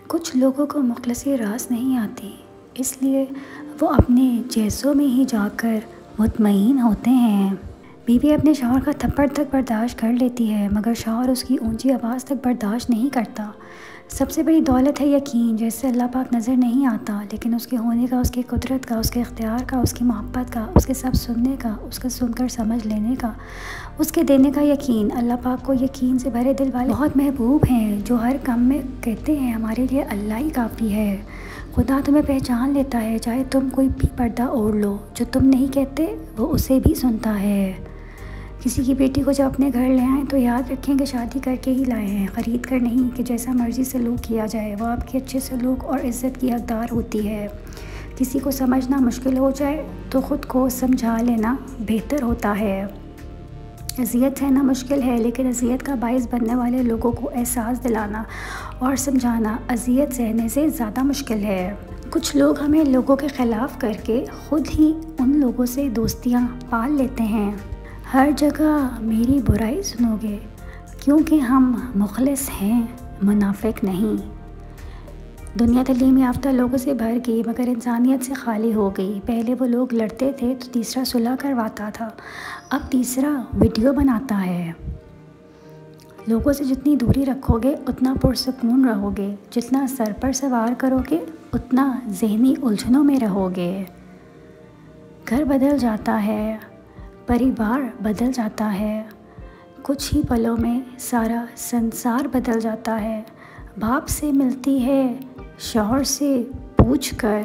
کچھ لوگوں کو مخلصی راز نہیں آتی، اس لیے وہ اپنے جیسوں میں ہی جا کر مطمئن ہوتے ہیں۔ بیوی اپنے شوہر کا تھپڑ تک برداشت کر لیتی ہے، مگر شوہر اس کی اونچی آواز تک برداشت نہیں کرتا۔ سب سے بڑی دولت ہے یقین، جیسے اللہ پاک نظر نہیں آتا، لیکن اس کے ہونے کا، اس کی قدرت کا، اس کے اختیار کا، اس کی محبت کا، اس کے سب سننے کا، اس کا سن کر سمجھ لینے کا، اس کے دینے کا یقین۔ اللہ پاک کو یقین سے بھرے دل والے بہت محبوب ہیں، جو ہر کام میں کہتے ہیں ہمارے لیے اللہ ہی کافی ہے۔ خدا تمہیں پہچان لیتا ہے، چاہے تم کوئی بھی پردہ اوڑھ لو، جو تم نہیں کہتے وہ اسے بھی سنتا ہے۔ کسی کی بیٹی کو جب اپنے گھر لے آئیں تو یاد رکھیں کہ شادی کر کے ہی لائے ہیں، خرید کر نہیں کہ جیسا مرضی سلوک کیا جائے۔ وہ آپ کے اچھے سلوک اور عزت کی حقدار ہوتی ہے۔ کسی کو سمجھنا مشکل ہو جائے تو خود کو سمجھا لینا بہتر ہوتا ہے۔ اذیت سہنا مشکل ہے، لیکن اذیت کا باعث بننے والے لوگوں کو احساس دلانا اور سمجھانا اذیت سہنے سے زیادہ مشکل ہے۔ کچھ لوگ ہمیں لوگوں کے خلاف کر کے خود ہی ان لوگوں سے دوستیاں پال لیتے ہیں۔ ہر جگہ میری برائی سنو گے، کیونکہ ہم مخلص ہیں، منافق نہیں۔ دنیا تعلیم یافتہ لوگوں سے بھر گئی، مگر انسانیت سے خالی ہو گئی۔ پہلے وہ لوگ لڑتے تھے تو تیسرا صلح کرواتا تھا، اب تیسرا ویڈیو بناتا ہے۔ لوگوں سے جتنی دوری رکھو گے اتنا پرسکون رہو گے، جتنا سر پر سوار کرو گے اتنا ذہنی الجھنوں میں رہو گے۔ گھر بدل جاتا ہے، پریوار بدل جاتا ہے، کچھ ہی پلوں میں سارا سنسار بدل جاتا ہے۔ باپ سے ملتی ہے شوہر سے پوچھ کر،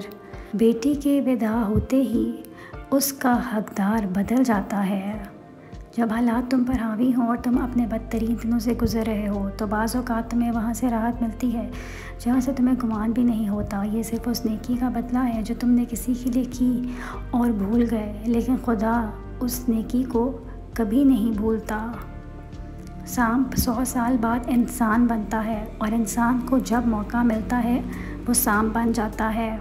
بیٹی کے ودا ہوتے ہی اس کا حقدار بدل جاتا ہے۔ جب حالات تم پر حاوی ہوں اور تم اپنے بدترین دنوں سے گزر رہے ہو تو بعض اوقات تمہیں وہاں سے راحت ملتی ہے جہاں سے تمہیں گمان بھی نہیں ہوتا۔ یہ صرف اس نیکی کا بدلہ ہے جو تم نے کسی کے لیے کی اور بھول گئے، لیکن خدا اس نیکی کو کبھی نہیں بھولتا۔ سانپ 100 سال بعد انسان بنتا ہے، اور انسان کو جب موقع ملتا ہے وہ سانپ بن جاتا ہے۔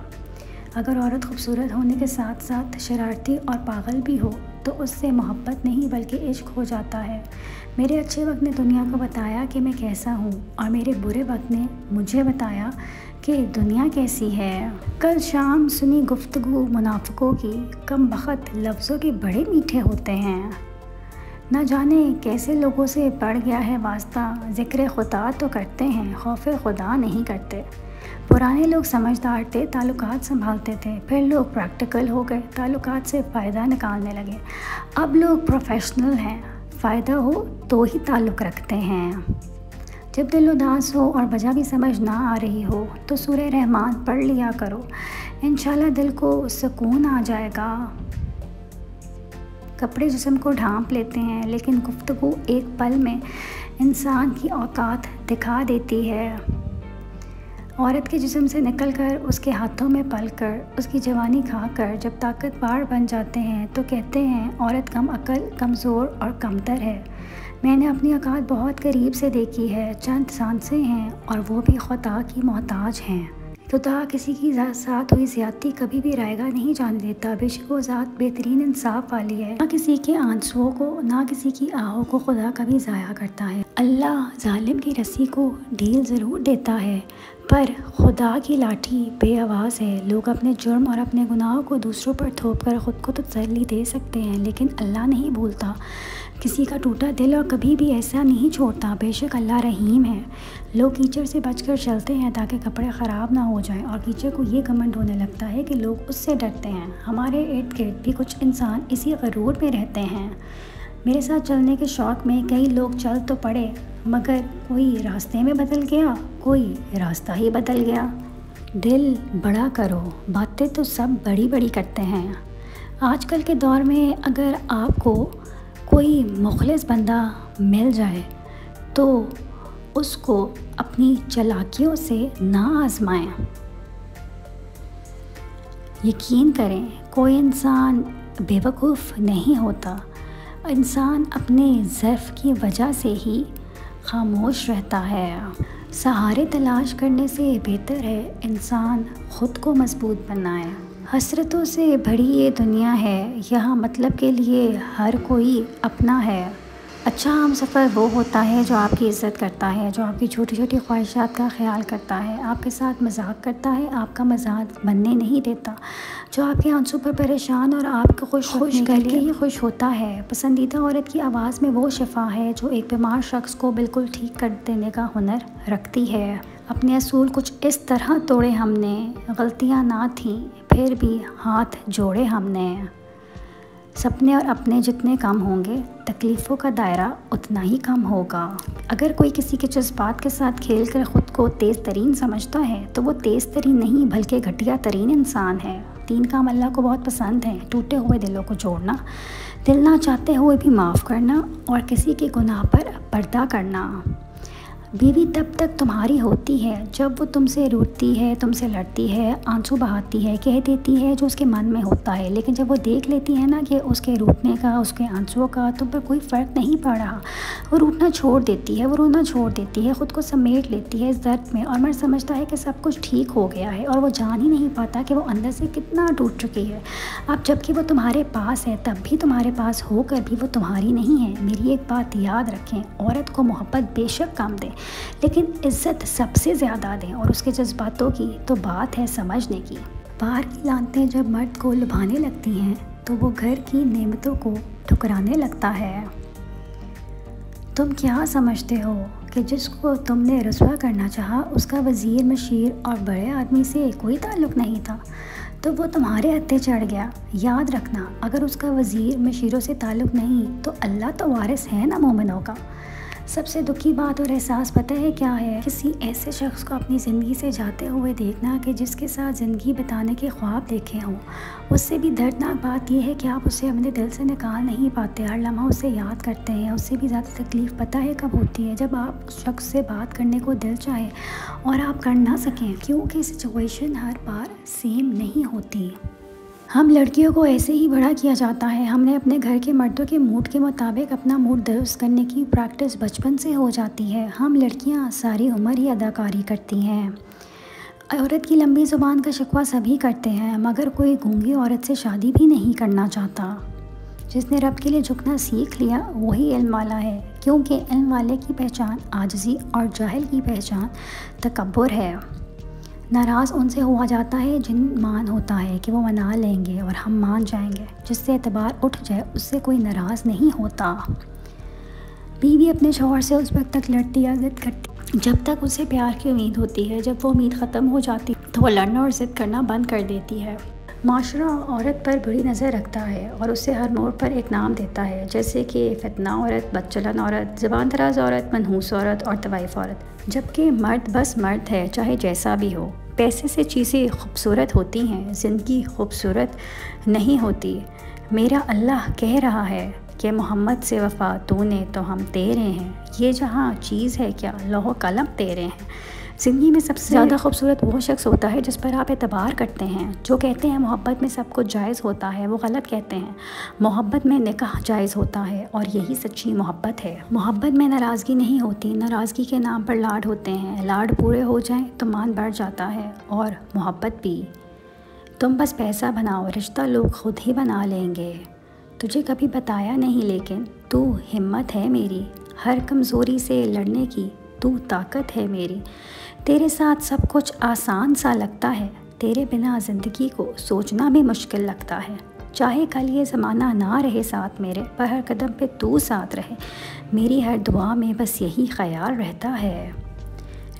اگر عورت خوبصورت ہونے کے ساتھ ساتھ شرارتی اور پاگل بھی ہو تو اس سے محبت نہیں بلکہ عشق ہو جاتا ہے۔ میرے اچھے وقت نے دنیا کو بتایا کہ میں کیسا ہوں، اور میرے برے وقت نے مجھے بتایا کہ دنیا کیسی ہے۔ کل شام سنی گفتگو منافقوں کی، کم بخت لفظوں کے بڑے میٹھے ہوتے ہیں۔ نہ جانے کیسے لوگوں سے پڑ گیا ہے واسطہ، ذکر خدا تو کرتے ہیں، خوف خدا نہیں کرتے۔ پرانے لوگ سمجھدار تھے، تعلقات سنبھالتے تھے، پھر لوگ پریکٹیکل ہو گئے، تعلقات سے فائدہ نکالنے لگے۔ اب لوگ پروفیشنل ہیں، فائدہ ہو تو ہی تعلق رکھتے ہیں۔ جب دل اداس ہو اور وجہ بھی سمجھ نہ آ رہی ہو تو سورہ رحمان پڑھ لیا کرو، انشاءاللہ دل کو سکون آ جائے گا۔ کپڑے جسم کو ڈھانپ لیتے ہیں، لیکن گفتگو ایک پل میں انسان کی اوقات دکھا دیتی ہے۔ عورت کے جسم سے نکل کر اس کے ہاتھوں میں پل کر، اس کی جوانی کھا کر جب طاقتور بن جاتے ہیں تو کہتے ہیں عورت کم عقل، کمزور اور کمتر ہے۔ میں نے اپنی اوقات بہت قریب سے دیکھی ہے، چند سانسیں ہیں اور وہ بھی خطا کی محتاج ہیں۔ خدا کسی کی ساتھ ہوئی زیادتی کبھی بھی رائیگاں نہیں جانے دیتا، بے شک وہ ذات بہترین انصاف والی ہے۔ نہ کسی کے آنسوؤں کو، نہ کسی کی آہوں کو خدا کبھی ضائع کرتا ہے۔ اللہ ظالم کی رسی کو ڈھیل ضرور دیتا ہے، پر خدا کی لاٹھی بے آواز ہے۔ لوگ اپنے جرم اور اپنے گناہوں کو دوسروں پر تھوپ کر خود کو تسلی دے سکتے ہیں، لیکن اللہ نہیں بھولتا کسی کا ٹوٹا دل اور کبھی بھی ایسا نہیں چھوڑتا۔ بے شک اللہ رحیم ہے۔ لوگ کیچڑ سے بچ کر چلتے ہیں تاکہ کپڑے خراب نہ ہو جائیں، اور کیچڑ کو یہ گھمنڈ ہونے لگتا ہے کہ لوگ اس سے ڈرتے ہیں۔ ہمارے ارد گرد بھی کچھ انسان اسی غرور میں رہتے ہیں۔ میرے ساتھ چلنے کے شوق میں کئی لوگ چل تو پڑے، مگر کوئی راستے میں بدل گیا، کوئی راستہ ہی بدل گیا۔ دل بڑا کرو، باتیں تو سب بڑی بڑی کرتے ہیں۔ آج کل کے دور میں اگر آپ کو کوئی مخلص بندہ مل جائے تو اس کو اپنی چالاکیوں سے نہ آزمائیں۔ یقین کریں کوئی انسان بے وقوف نہیں ہوتا، انسان اپنے ضعف کی وجہ سے ہی خاموش رہتا ہے۔ سہارے تلاش کرنے سے بہتر ہے انسان خود کو مضبوط بنائے۔ حسرتوں سے بھری یہ دنیا ہے، یہاں مطلب کے لیے ہر کوئی اپنا ہے۔ اچھا ہم سفر وہ ہوتا ہے جو آپ کی عزت کرتا ہے، جو آپ کی چھوٹی چھوٹی خواہشات کا خیال کرتا ہے، آپ کے ساتھ مذاق کرتا ہے، آپ کا مزاج بننے نہیں دیتا، جو آپ کے آنسوں پر پریشان اور آپ کو خوش کر کے ہی خوش ہوتا ہے۔ پسندیدہ عورت کی آواز میں وہ شفا ہے جو ایک بیمار شخص کو بالکل ٹھیک کر دینے کا ہنر رکھتی ہے۔ اپنے اصول کچھ اس طرح توڑے ہم نے، غلطیاں نہ تھیں پھر بھی ہاتھ جوڑے ہم نے۔ سپنے اور اپنے جتنے کم ہوں گے، تکلیفوں کا دائرہ اتنا ہی کم ہوگا۔ اگر کوئی کسی کے جذبات کے ساتھ کھیل کر خود کو تیز ترین سمجھتا ہے تو وہ تیز ترین نہیں بلکہ گھٹیا ترین انسان ہے۔ 3 کام اللہ کو بہت پسند ہیں: ٹوٹے ہوئے دلوں کو جوڑنا، دل نہ چاہتے ہوئے بھی معاف کرنا، اور کسی کے گناہ پر پردہ کرنا۔ بیوی تب تک تمہاری ہوتی ہے جب وہ تم سے روٹتی ہے، تم سے لڑتی ہے، آنسو بہاتی ہے، کہہ دیتی ہے جو اس کے من میں ہوتا ہے، لیکن جب وہ دیکھ لیتی ہے نا کہ اس کے روٹنے کا، اس کے آنسوؤں کا تم پر کوئی فرق نہیں پڑ رہا، وہ روٹنا چھوڑ دیتی ہے، وہ رونا چھوڑ دیتی ہے، خود کو سمیٹ لیتی ہے اس درد میں، اور مرد سمجھتا ہے کہ سب کچھ ٹھیک ہو گیا ہے، اور وہ جان ہی نہیں پاتا کہ وہ اندر سے کتنا ٹوٹ چکی ہے۔ اب جب کہ وہ تمہارے پاس ہے تب بھی تمہارے پاس ہو کر بھی وہ تمہاری نہیں ہے۔ میری ایک بات یاد رکھیں، عورت کو محبت بے شک کم دیں لیکن عزت سب سے زیادہ دیں، اور اس کے جذباتوں کی تو بات ہے سمجھنے کی۔ باہر کی لانتیں جب مرد کو لبھانے لگتی ہیں تو وہ گھر کی نعمتوں کو ٹھکرانے لگتا ہے۔ تم کیا سمجھتے ہو کہ جس کو تم نے رسوا کرنا چاہا اس کا وزیر، مشیر اور بڑے آدمی سے کوئی تعلق نہیں تھا تو وہ تمہارے ہتھے چڑھ گیا؟ یاد رکھنا، اگر اس کا وزیر مشیروں سے تعلق نہیں تو اللہ تو وارث ہے نا مومنوں کا۔ سب سے دکھی بات اور احساس پتہ ہے کیا ہے؟ کسی ایسے شخص کو اپنی زندگی سے جاتے ہوئے دیکھنا کہ جس کے ساتھ زندگی بتانے کے خواب دیکھے ہوں۔ اس سے بھی دردناک بات یہ ہے کہ آپ اسے اپنے دل سے نکال نہیں پاتے، ہر لمحہ اسے یاد کرتے ہیں۔ اس سے بھی زیادہ تکلیف پتہ ہے کب ہوتی ہے؟ جب آپ اس شخص سے بات کرنے کو دل چاہے اور آپ کر نہ سکیں، کیونکہ سچویشن ہر بار سیم نہیں ہوتی۔ ہم لڑکیوں کو ایسے ہی بڑا کیا جاتا ہے، ہم نے اپنے گھر کے مردوں کے موڈ کے مطابق اپنا موڈ درست کرنے کی پریکٹس بچپن سے ہو جاتی ہے۔ ہم لڑکیاں ساری عمر ہی اداکاری کرتی ہیں۔ عورت کی لمبی زبان کا شکوہ سبھی کرتے ہیں، مگر کوئی گونگی عورت سے شادی بھی نہیں کرنا چاہتا۔ جس نے رب کے لیے جھکنا سیکھ لیا وہی علم والا ہے، کیونکہ علم والے کی پہچان عاجزی اور جاہل کی پہچان تکبر ہے۔ ناراض ان سے ہوا جاتا ہے جن مان ہوتا ہے کہ وہ منا لیں گے اور ہم مان جائیں گے، جس سے اعتبار اٹھ جائے اس سے کوئی ناراض نہیں ہوتا۔ بیوی اپنے شوہر سے اس وقت تک لڑتی یا ضد کرتی جب تک اسے پیار کی امید ہوتی ہے، جب وہ امید ختم ہو جاتی تو وہ لڑنا اور ضد کرنا بند کر دیتی ہے۔ معاشرہ عورت پر بری نظر رکھتا ہے اور اسے ہر موڑ پر ایک نام دیتا ہے، جیسے کہ فتنہ عورت، بدچلن عورت، زبان دراز عورت، منحوس عورت اور طوائف عورت، جبکہ مرد بس مرد ہے، چاہے جیسا بھی ہو۔ پیسے سے چیزیں خوبصورت ہوتی ہیں، زندگی خوبصورت نہیں ہوتی۔ میرا اللہ کہہ رہا ہے کہ محمد سے وفا تو نے تو ہم تیرے ہیں، یہ جہاں چیز ہے کیا لوح و قلم تیرے ہیں۔ زندگی میں سب سے زیادہ خوبصورت وہ شخص ہوتا ہے جس پر آپ اعتبار کرتے ہیں۔ جو کہتے ہیں محبت میں سب کچھ جائز ہوتا ہے وہ غلط کہتے ہیں۔ محبت میں نکاح جائز ہوتا ہے اور یہی سچی محبت ہے۔ محبت میں ناراضگی نہیں ہوتی، ناراضگی کے نام پر لاڈ ہوتے ہیں۔ لاڈ پورے ہو جائیں تو مان بڑھ جاتا ہے، اور محبت بھی۔ تم بس پیسہ بناؤ، رشتہ لوگ خود ہی بنا لیں گے۔ تجھے کبھی بتایا نہیں لیکن تو ہمت ہے میری، ہر کمزوری سے لڑنے کی تو طاقت ہے میری۔ تیرے ساتھ سب کچھ آسان سا لگتا ہے، تیرے بنا زندگی کو سوچنا بھی مشکل لگتا ہے۔ چاہے کل یہ زمانہ نہ رہے ساتھ میرے، پر ہر قدم پہ تو ساتھ رہے، میری ہر دعا میں بس یہی خیال رہتا ہے۔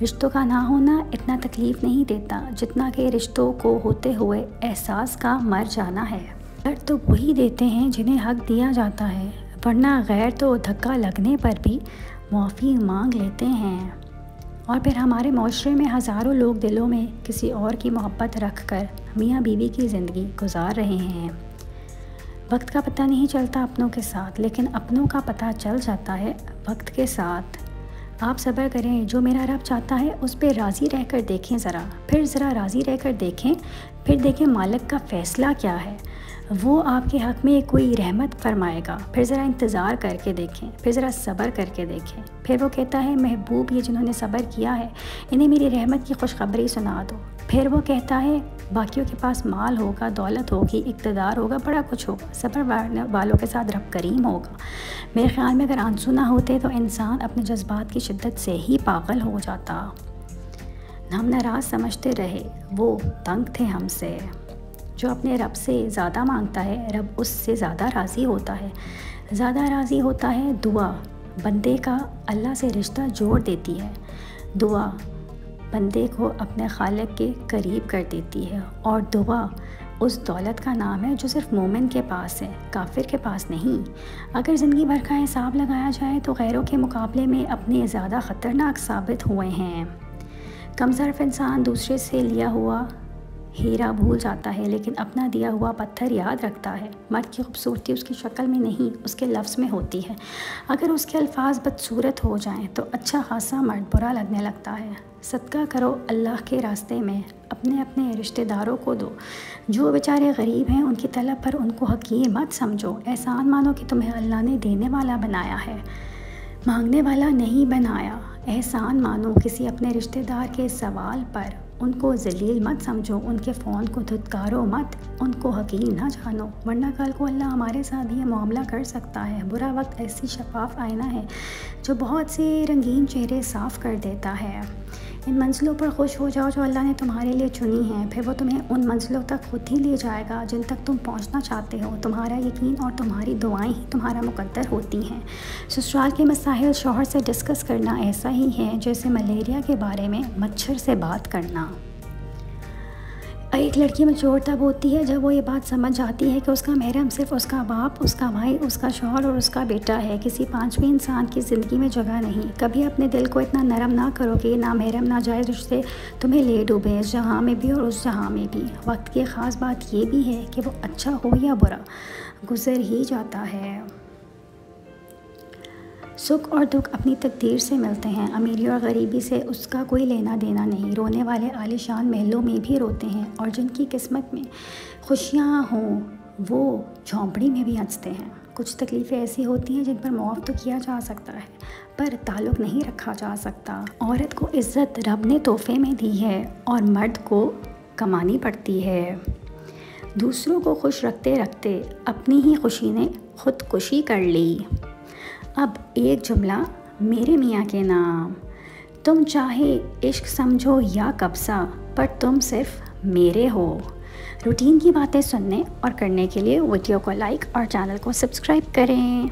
رشتوں کا نہ ہونا اتنا تکلیف نہیں دیتا جتنا کہ رشتوں کو ہوتے ہوئے احساس کا مر جانا ہے۔ درد تو وہی دیتے ہیں جنہیں حق دیا جاتا ہے، ورنہ غیر تو دھکا لگنے پر بھی معافی مانگ لیتے ہیں۔ اور پھر ہمارے معاشرے میں ہزاروں لوگ دلوں میں کسی اور کی محبت رکھ کر میاں بیوی کی زندگی گزار رہے ہیں۔ وقت کا پتہ نہیں چلتا اپنوں کے ساتھ، لیکن اپنوں کا پتہ چل جاتا ہے وقت کے ساتھ۔ آپ صبر کریں، جو میرا رب چاہتا ہے اس پہ راضی رہ کر دیکھیں، ذرا راضی رہ کر دیکھیں، پھر دیکھیں مالک کا فیصلہ کیا ہے۔ وہ آپ کے حق میں کوئی رحمت فرمائے گا، پھر ذرا انتظار کر کے دیکھیں، پھر ذرا صبر کر کے دیکھیں۔ پھر وہ کہتا ہے محبوب یہ جنہوں نے صبر کیا ہے انہیں میری رحمت کی خوشخبری سنا دو۔ پھر وہ کہتا ہے باقیوں کے پاس مال ہوگا، دولت ہوگی، اقتدار ہوگا، بڑا کچھ ہوگا، صبر والوں کے ساتھ رب کریم ہوگا۔ میرے خیال میں اگر آنسو نہ ہوتے تو انسان اپنے جذبات کی شدت سے ہی پاگل ہو جاتا۔ ہم ناراض سمجھتے رہے، وہ تنگ تھے ہم سے۔ جو اپنے رب سے زیادہ مانگتا ہے رب اس سے زیادہ راضی ہوتا ہے۔ زیادہ راضی ہوتا ہے دعا بندے کا اللہ سے رشتہ جوڑ دیتی ہے۔ دعا بندے کو اپنے خالق کے قریب کر دیتی ہے، اور دعا اس دولت کا نام ہے جو صرف مومن کے پاس ہے، کافر کے پاس نہیں۔ اگر زندگی بھر کا حساب لگایا جائے تو غیروں کے مقابلے میں اپنے زیادہ خطرناک ثابت ہوئے ہیں۔ کم ظرف انسان دوسرے سے لیا ہوا ہیرا بھول جاتا ہے لیکن اپنا دیا ہوا پتھر یاد رکھتا ہے۔ مرد کی خوبصورتی اس کی شکل میں نہیں اس کے لفظ میں ہوتی ہے۔ اگر اس کے الفاظ بدصورت ہو جائیں تو اچھا خاصا مرد برا لگنے لگتا ہے۔ صدقہ کرو اللہ کے راستے میں، اپنے اپنے رشتہ داروں کو دو، جو بیچارے غریب ہیں ان کی طلب پر ان کو حقیر مت سمجھو۔ احسان مانو کہ تمہیں اللہ نے دینے والا بنایا ہے، مانگنے والا نہیں بنایا۔ احسان مانو کسی اپنے رشتہ دار کے سوال پر ان کو ذلیل مت سمجھو، ان کے فون کو دھتکارو مت، ان کو حقیر نہ جانو، ورنہ کل کو اللہ ہمارے ساتھ یہ معاملہ کر سکتا ہے۔ برا وقت ایسی شفاف آئینہ ہے جو بہت سے رنگین چہرے صاف کر دیتا ہے۔ ان منزلوں پر خوش ہو جاؤ جو اللہ نے تمہارے لیے چنی ہیں، پھر وہ تمہیں ان منزلوں تک خود ہی لے جائے گا جن تک تم پہنچنا چاہتے ہو۔ تمہارا یقین اور تمہاری دعائیں ہی تمہارا مقدر ہوتی ہیں۔ سسرال کے مسائل شوہر سے ڈسکس کرنا ایسا ہی ہے جیسے ملیریا کے بارے میں مچھر سے بات کرنا۔ ایک لڑکی میچور تب ہوتی ہے جب وہ یہ بات سمجھ جاتی ہے کہ اس کا محرم صرف اس کا باپ، اس کا بھائی، اس کا شوہر اور اس کا بیٹا ہے، کسی پانچویں انسان کی زندگی میں جگہ نہیں۔ کبھی اپنے دل کو اتنا نرم نہ کرو کہ یہ نامحرم ناجائز رشتے تمہیں لے ڈوبیں، اس جہاں میں بھی اور اس جہاں میں بھی۔ وقت کی خاص بات یہ بھی ہے کہ وہ اچھا ہو یا برا گزر ہی جاتا ہے۔ سکھ اور دکھ اپنی تقدیر سے ملتے ہیں، امیری اور غریبی سے اس کا کوئی لینا دینا نہیں۔ رونے والے عالی شان محلوں میں بھی روتے ہیں، اور جن کی قسمت میں خوشیاں ہوں وہ جھونپڑی میں بھی ہنستے ہیں۔ کچھ تکلیفیں ایسی ہوتی ہیں جن پر معاف تو کیا جا سکتا ہے پر تعلق نہیں رکھا جا سکتا۔ عورت کو عزت رب نے تحفے میں دی ہے اور مرد کو کمانی پڑتی ہے۔ دوسروں کو خوش رکھتے رکھتے اپنی ہی خوشی نے خودکشی کر لی۔ اب ایک جملہ میرے میاں کے نام، تم چاہے عشق سمجھو یا قبضہ پر تم صرف میرے ہو۔ روٹین کی باتیں سننے اور کرنے کے لیے ویڈیو کو لائک اور چینل کو سبسکرائب کریں۔